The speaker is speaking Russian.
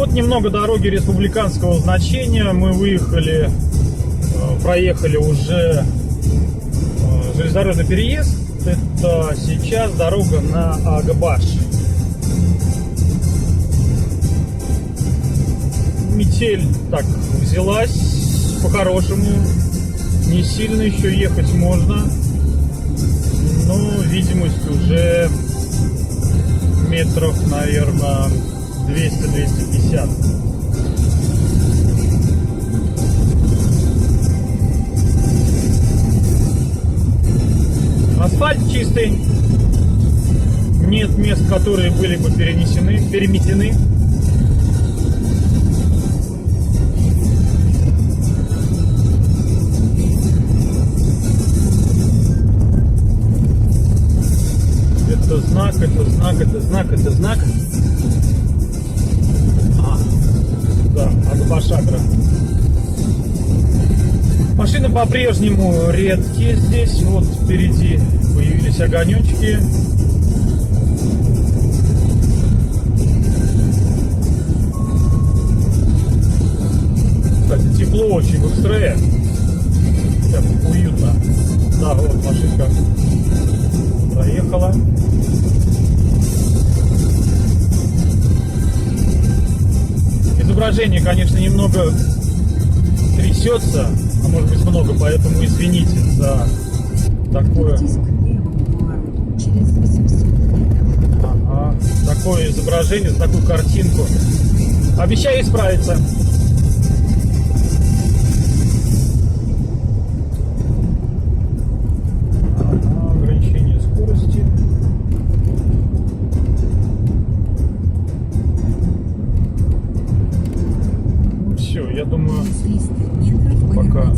Вот немного дороги республиканского значения. Мы выехали, проехали уже железнодорожный переезд. Это сейчас дорога на Агабаш. Метель так взялась по-хорошему. Не сильно еще ехать можно. Но видимость уже метров, наверное, 200-250. Асфальт чистый. Нет мест, которые были бы переметены. Это знак, это знак, это знак, это знак. Да, Агабаш-Агро. Машины по-прежнему редкие здесь. Вот впереди появились огонечки. Кстати, тепло очень в Экстре. Так уютно. Да, вот машинка проехала. Изображение, конечно, немного трясется, а может быть много, поэтому извините за такое. Такое изображение, за такую картинку. Обещаю исправиться. Ограничение скорости. Все, я думаю, пока